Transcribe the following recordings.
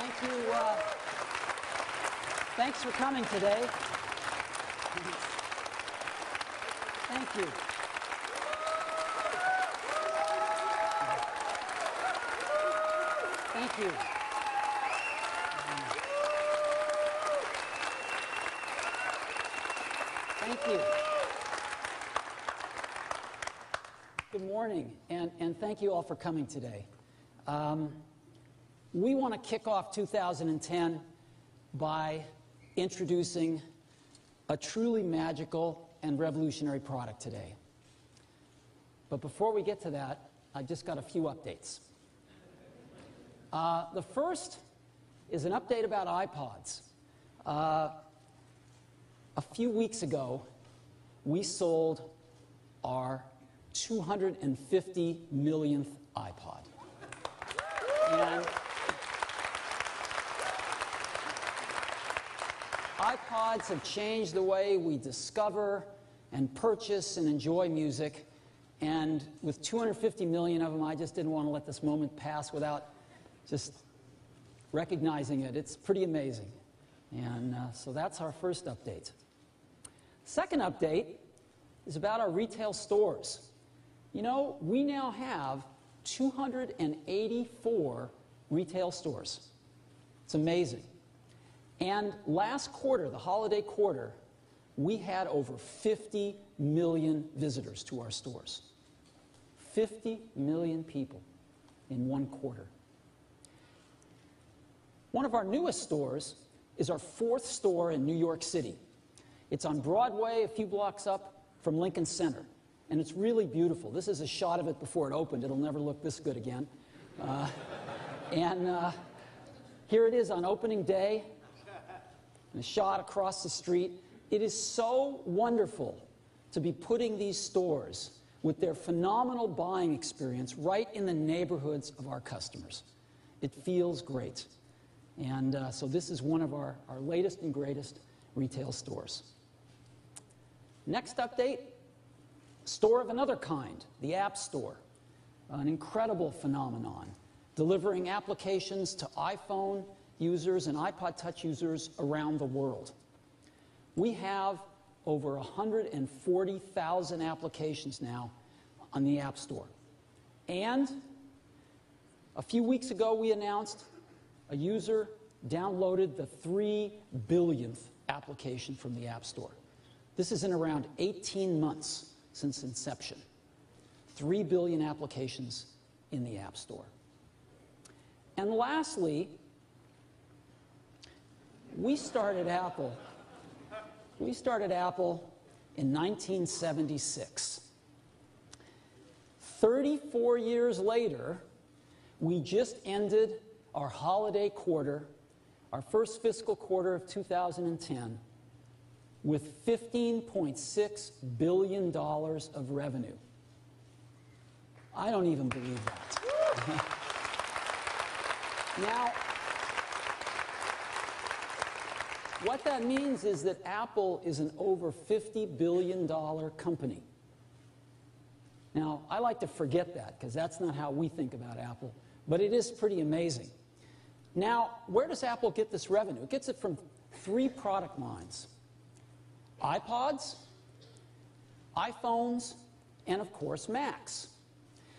Thank you. Thanks for coming today. Thank you. Thank you. Thank you. Good morning, and thank you all for coming today. We want to kick off 2010 by introducing a truly magical and revolutionary product today. But before we get to that, I just got a few updates. The first is an update about iPods. A few weeks ago, we sold our 250 millionth iPod. And iPods have changed the way we discover and purchase and enjoy music. And with 250 million of them, I just didn't want to let this moment pass without just recognizing it. It's pretty amazing. And so that's our first update. Second update is about our retail stores. You know, we now have 284 retail stores. It's amazing. And last quarter, the holiday quarter, we had over 50 million visitors to our stores. 50 million people in one quarter. One of our newest stores is our fourth store in New York City. It's on Broadway, a few blocks up from Lincoln Center. And it's really beautiful. This is a shot of it before it opened. It'll never look this good again. Here it is on opening day, and a shot across the street. It is so wonderful to be putting these stores with their phenomenal buying experience right in the neighborhoods of our customers. It feels great. And so this is one of our latest and greatest retail stores. Next update, store of another kind, the App Store. An incredible phenomenon, delivering applications to iPhone users and iPod Touch users around the world. We have over 140,000 applications now on the App Store. And a few weeks ago, we announced a user downloaded the 3 billionth application from the App Store. This is in around 18 months since inception. 3 billion applications in the App Store. And lastly, we started Apple in 1976. 34 years later, we just ended our holiday quarter, our first fiscal quarter of 2010, with $15.6 billion of revenue. I don't even believe that. Now, what that means is that Apple is an over $50 billion company. Now, I like to forget that because that's not how we think about Apple, but it is pretty amazing. Now, where does Apple get this revenue? It gets it from 3 product lines: iPods, iPhones, and of course Macs.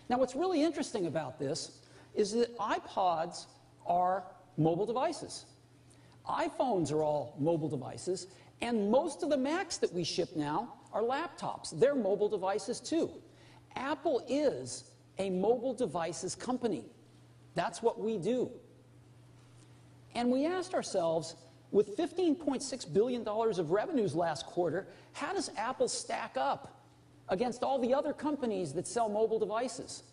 Now what's really interesting about this is that iPods are mobile devices. iPhones are all mobile devices, and most of the Macs that we ship now are laptops. They're mobile devices too. Apple is a mobile devices company. That's what we do. And we asked ourselves, with $15.6 billion of revenues last quarter, how does Apple stack up against all the other companies that sell mobile devices?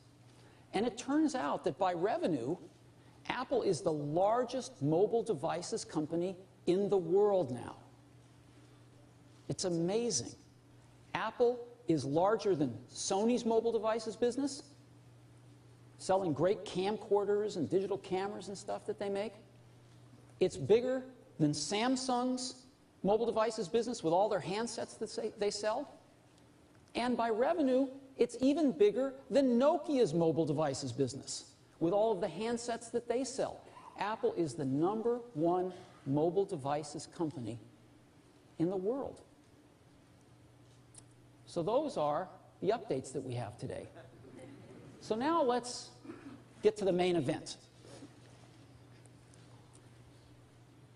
And it turns out that by revenue, Apple is the largest mobile devices company in the world now. It's amazing. Apple is larger than Sony's mobile devices business, selling great camcorders and digital cameras and stuff that they make. It's bigger than Samsung's mobile devices business with all their handsets that they sell. And by revenue, it's even bigger than Nokia's mobile devices business with all of the handsets that they sell. Apple is the #1 mobile devices company in the world. So those are the updates that we have today. So now let's get to the main event.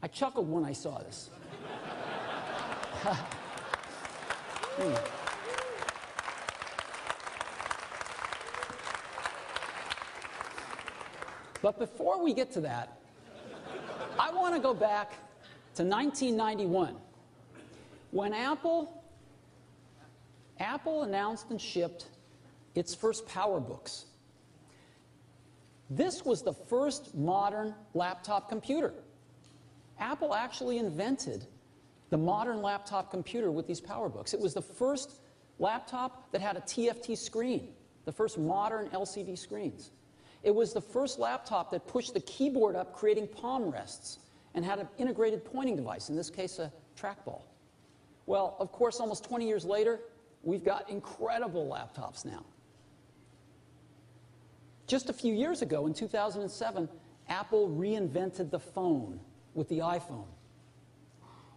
I chuckled when I saw this. But before we get to that, I want to go back to 1991, when Apple announced and shipped its first PowerBooks. This was the first modern laptop computer. Apple actually invented the modern laptop computer with these PowerBooks. It was the first laptop that had a TFT screen, the first modern LCD screens. It was the first laptop that pushed the keyboard up, creating palm rests, and had an integrated pointing device, in this case a trackball. Well, of course, almost 20 years later, we've got incredible laptops now. Just a few years ago, in 2007, Apple reinvented the phone with the iPhone.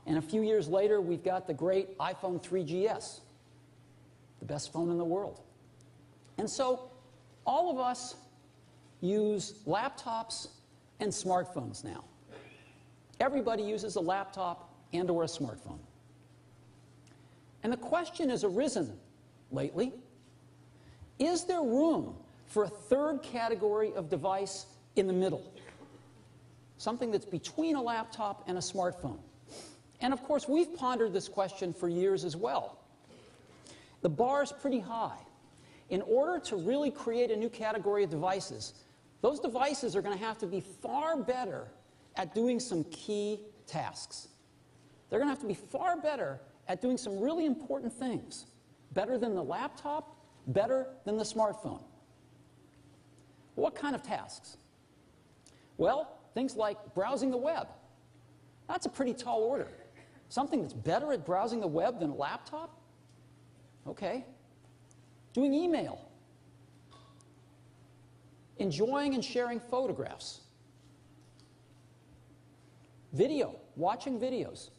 And a few years later, we've got the great iPhone 3GS, the best phone in the world. And so all of us use laptops and smartphones now. Everybody uses a laptop and or a smartphone. And the question has arisen lately, is there room for a third category of device in the middle? Something that's between a laptop and a smartphone. And of course, we've pondered this question for years as well. The bar is pretty high. In order to really create a new category of devices, those devices are going to have to be far better at doing some key tasks. They're going to have to be far better at doing some really important things. Better than the laptop, better than the smartphone. What kind of tasks? Well, things like browsing the web. That's a pretty tall order. Something that's better at browsing the web than a laptop? Okay. Doing email. Enjoying and sharing photographs. Video, watching videos.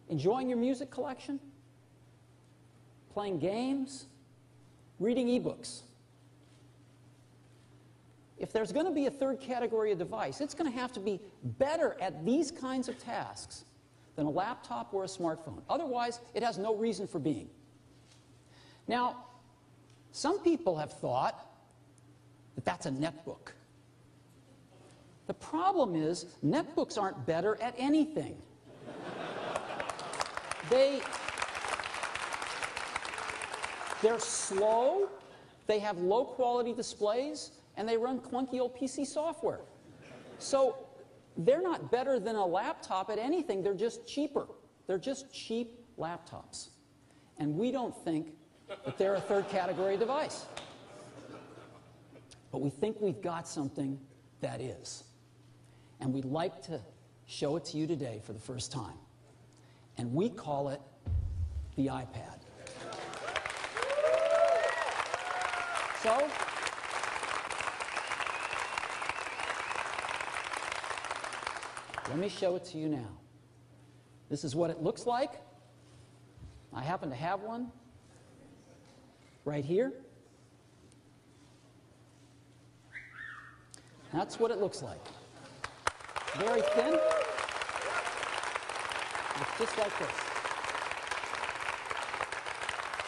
Enjoying your music collection. Playing games. Reading ebooks. If there's going to be a third category of device, it's going to have to be better at these kinds of tasks than a laptop or a smartphone. Otherwise, it has no reason for being. Now, some people have thought that that's a netbook. The problem is, netbooks aren't better at anything. They're slow, they have low-quality displays, and they run clunky old PC software. So they're not better than a laptop at anything, they're just cheaper. They're just cheap laptops. And we don't think that they're a third category device. But we think we've got something that is. And we'd like to show it to you today for the first time. And we call it the iPad. So, let me show it to you now. This is what it looks like. I happen to have one right here. That's what it looks like. Very thin. It's just like this.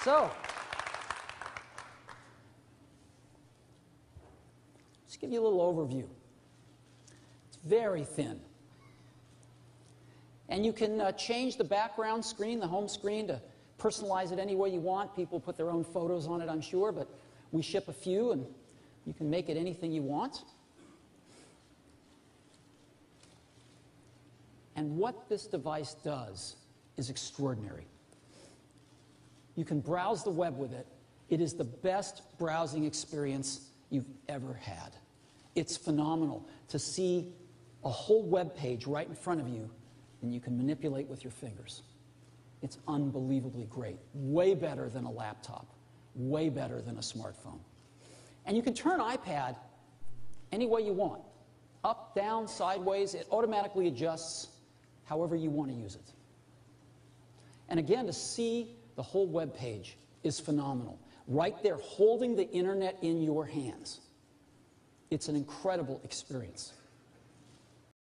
So, just give you a little overview. It's very thin. And you can change the background screen, the home screen, to personalize it any way you want. People put their own photos on it, I'm sure, but we ship a few, and you can make it anything you want. And what this device does is extraordinary. You can browse the web with it. It is the best browsing experience you've ever had. It's phenomenal to see a whole web page right in front of you, and you can manipulate with your fingers. It's unbelievably great. Way better than a laptop. Way better than a smartphone. And you can turn iPad any way you want. up, down, sideways. It automatically adjusts however you want to use it. And again, to see the whole web page is phenomenal. Right there, holding the internet in your hands. It's an incredible experience.